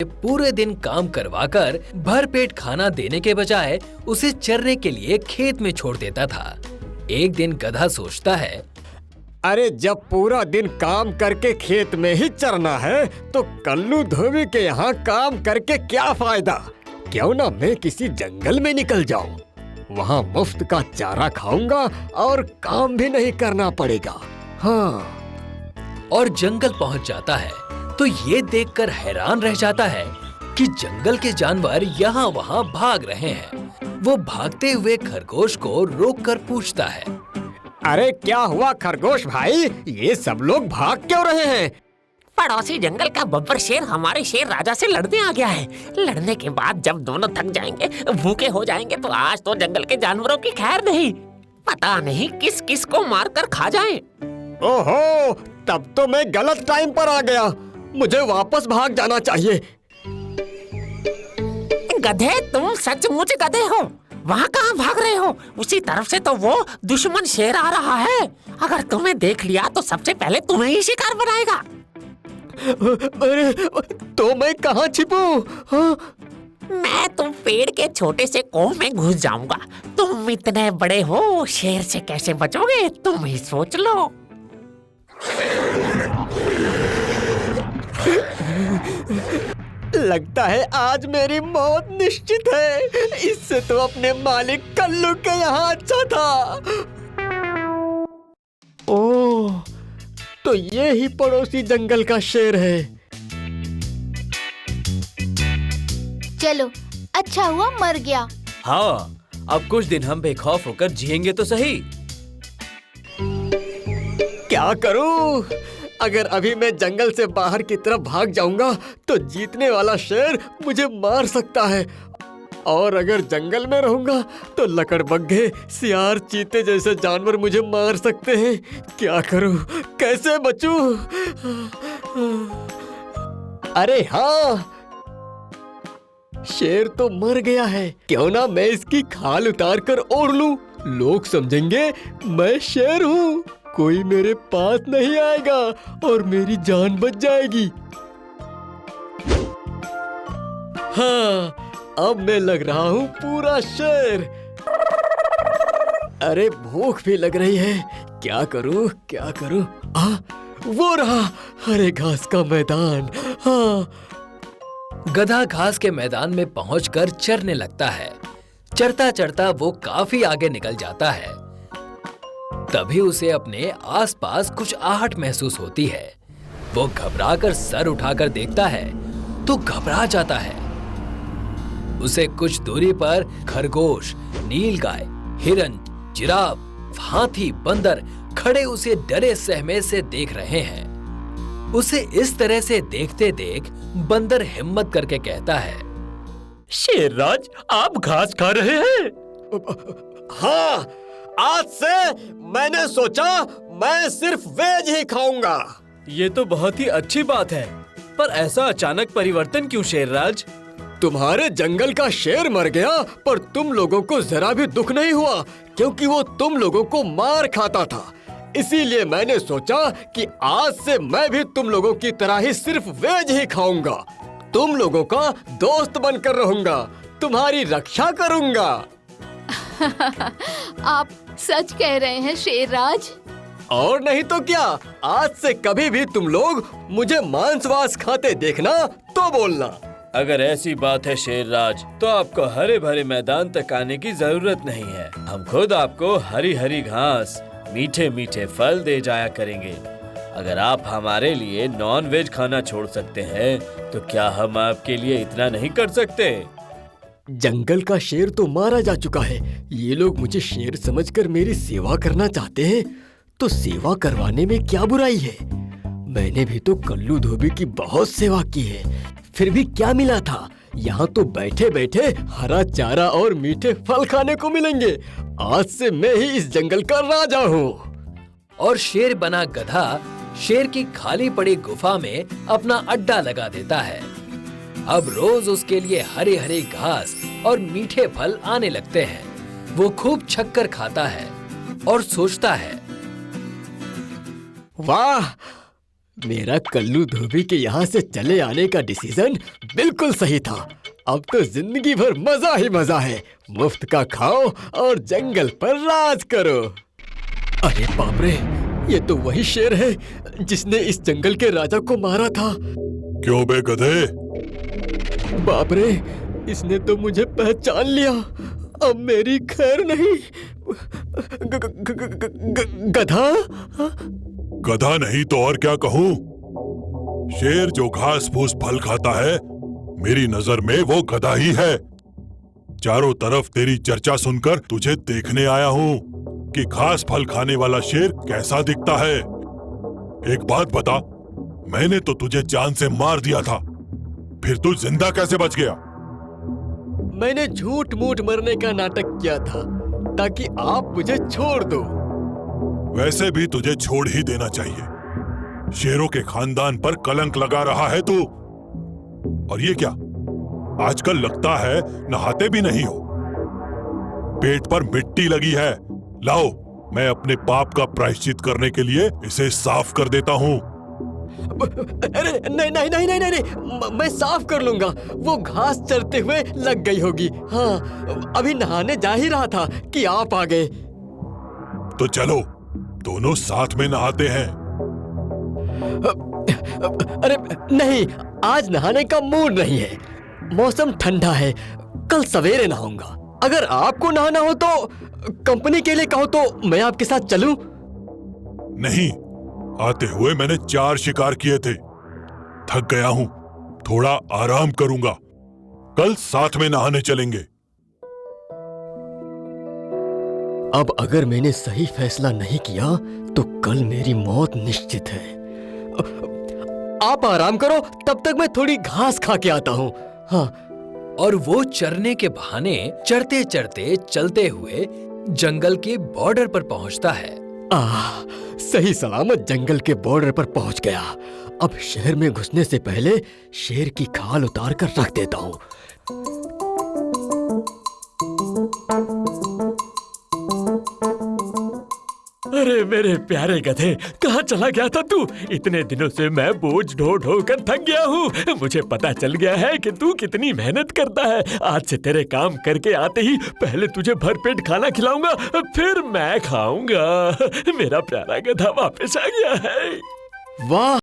पूरे दिन काम करवाकर भरपेट खाना देने के बजाय उसे चरने के लिए खेत में छोड़ देता था। एक दिन गधा सोचता है, अरे जब पूरा दिन काम करके खेत में ही चरना है तो कल्लू धोबी के यहाँ काम करके क्या फायदा। क्यों ना मैं किसी जंगल में निकल जाऊं, वहाँ मुफ्त का चारा खाऊंगा और काम भी नहीं करना पड़ेगा। हाँ। और जंगल पहुँच जाता है तो ये देखकर हैरान रह जाता है कि जंगल के जानवर यहाँ वहाँ भाग रहे हैं। वो भागते हुए खरगोश को रोककर पूछता है, अरे क्या हुआ खरगोश भाई, ये सब लोग भाग क्यों रहे हैं? पड़ोसी जंगल का बब्बर शेर हमारे शेर राजा से लड़ने आ गया है। लड़ने के बाद जब दोनों थक जाएंगे, भूखे हो जाएंगे तो आज तो जंगल के जानवरों की खैर नहीं। पता नहीं किस किस को मार कर खा जाए। ओहो, तब तो मैं गलत टाइम पर आ गया। मुझे वापस भाग जाना चाहिए। गधे, तुम सचमुच गधे हो। वहाँ कहाँ भाग रहे हो? उसी तरफ से तो वो दुश्मन शेर आ रहा है। अगर तुम्हें देख लिया तो सबसे पहले तुम्हें ही शिकार बनाएगा। अरे तो मैं कहाँ छिपूं? हाँ? मैं तुम पेड़ के छोटे से कोह में घुस जाऊंगा। तुम इतने बड़े हो, शेर से कैसे बचोगे तुम ही सोच लो। लगता है आज मेरी मौत निश्चित है। इससे तो अपने मालिक कल्लू के यहाँ अच्छा था। ओह, तो ये ही पड़ोसी जंगल का शेर है। चलो, अच्छा हुआ मर गया। हाँ, अब कुछ दिन हम बेखौफ होकर जिएंगे तो सही। क्या करूं? अगर अभी मैं जंगल से बाहर की तरफ भाग जाऊंगा तो जीतने वाला शेर मुझे मार सकता है, और अगर जंगल में रहूंगा तो लकड़बग्घे, सियार, चीते जैसे जानवर मुझे मार सकते हैं। क्या करूं? कैसे बचूं? अरे हाँ, शेर तो मर गया है। क्यों ना मैं इसकी खाल उतार कर ओढ़ लूं। लोग समझेंगे मैं शेर हूँ, कोई मेरे पास नहीं आएगा और मेरी जान बच जाएगी। हाँ, अब मैं लग रहा हूँ पूरा शेर। अरे भूख भी लग रही है। क्या करूँ क्या करूँ? वो रहा हरे घास का मैदान। हाँ। गधा घास के मैदान में पहुंचकर चरने लगता है। चरता चरता वो काफी आगे निकल जाता है। तभी उसे अपने आसपास कुछ आहट महसूस होती है। वो घबराकर सर उठाकर देखता है तो घबरा जाता है। उसे कुछ दूरी पर खरगोश, नीलगाय, हिरन, जिराफ, हाथी, बंदर खड़े उसे डरे सहमे से देख रहे हैं। उसे इस तरह से देखते देख बंदर हिम्मत करके कहता है, शेरराज, आप घास खा रहे हैं? हाँ, आज से मैंने सोचा मैं सिर्फ वेज ही खाऊंगा। ये तो बहुत ही अच्छी बात है, पर ऐसा अचानक परिवर्तन क्यों शेरराज? तुम्हारे जंगल का शेर मर गया पर तुम लोगों को जरा भी दुख नहीं हुआ, क्योंकि वो तुम लोगों को मार खाता था। इसीलिए मैंने सोचा कि आज से मैं भी तुम लोगों की तरह ही सिर्फ वेज ही खाऊंगा। तुम लोगों का दोस्त बनकर रहूंगा, तुम्हारी रक्षा करूंगा। आप सच कह रहे हैं शेरराज? और नहीं तो क्या, आज से कभी भी तुम लोग मुझे मांस-वास खाते देखना तो बोलना। अगर ऐसी बात है शेरराज, तो आपको हरे भरे मैदान तक आने की जरूरत नहीं है। हम खुद आपको हरी हरी घास, मीठे मीठे फल दे जाया करेंगे। अगर आप हमारे लिए नॉन वेज खाना छोड़ सकते हैं, तो क्या हम आपके लिए इतना नहीं कर सकते? जंगल का शेर तो मारा जा चुका है। ये लोग मुझे शेर समझकर मेरी सेवा करना चाहते हैं, तो सेवा करवाने में क्या बुराई है? मैंने भी तो कल्लू धोबी की बहुत सेवा की है, फिर भी क्या मिला था? यहाँ तो बैठे बैठे हरा चारा और मीठे फल खाने को मिलेंगे। आज से मैं ही इस जंगल का राजा हूँ। और शेर बना गधा शेर की खाली पड़ी गुफा में अपना अड्डा लगा देता है। अब रोज उसके लिए हरे हरे घास और मीठे फल आने लगते हैं। वो खूब छक्कर खाता है और सोचता है, वाह, मेरा कल्लू धोबी के यहाँ से चले आने का डिसीजन बिल्कुल सही था। अब तो जिंदगी भर मजा ही मजा है। मुफ्त का खाओ और जंगल पर राज करो। अरे बाप रे, ये तो वही शेर है जिसने इस जंगल के राजा को मारा था। क्यों बे गधे? बाप रे, इसने तो मुझे पहचान लिया। अब मेरी खैर नहीं। गधा? गधा नहीं तो और क्या कहूँ? शेर जो घास फूस फल खाता है, मेरी नजर में वो गधा ही है। चारों तरफ तेरी चर्चा सुनकर तुझे देखने आया हूँ कि घास फल खाने वाला शेर कैसा दिखता है। एक बात बता, मैंने तो तुझे जान से मार दिया था, फिर तू जिंदा कैसे बच गया? मैंने झूठ मूठ मरने का नाटक किया था ताकि आप मुझे छोड़ दो। वैसे भी तुझे छोड़ ही देना चाहिए। शेरों के खानदान पर कलंक लगा रहा है तू। और ये क्या, आजकल लगता है नहाते भी नहीं हो। पेट पर मिट्टी लगी है। लाओ, मैं अपने पाप का प्रायश्चित करने के लिए इसे साफ कर देता हूँ। अरे नहीं नहीं नहीं नहीं नहीं, मैं साफ कर लूंगा। वो घास चरते हुए लग गई होगी। हाँ, अभी नहाने जा ही रहा था कि आप आ गए। तो चलो, दोनों साथ में नहाते हैं। अरे नहीं, आज नहाने का मूड नहीं है। मौसम ठंडा है, कल सवेरे नहाऊंगा। अगर आपको नहाना हो तो कंपनी के लिए कहो तो मैं आपके साथ चलूं? नहीं, आते हुए मैंने 4 शिकार किए थे। थक गया हूं, थोड़ा आराम करूंगा। कल साथ में नहाने चलेंगे। अब अगर मैंने सही फैसला नहीं किया तो कल मेरी मौत निश्चित है। आप आराम करो, तब तक मैं थोड़ी घास खा के आता हूँ। हाँ। और वो चरने के बहाने चरते चरते चलते हुए जंगल के बॉर्डर पर पहुंचता है। सही सलामत जंगल के बॉर्डर पर पहुंच गया। अब शहर में घुसने से पहले शेर की खाल उतार कर रख देता हूँ। अरे मेरे प्यारे गधे, कहाँ चला गया था तू? इतने दिनों से मैं बोझ ढो ढो कर थक गया हूँ। मुझे पता चल गया है कि तू कितनी मेहनत करता है। आज से तेरे काम करके आते ही पहले तुझे भरपेट खाना खिलाऊंगा, फिर मैं खाऊंगा। मेरा प्यारा गधा वापस आ गया है। वाह!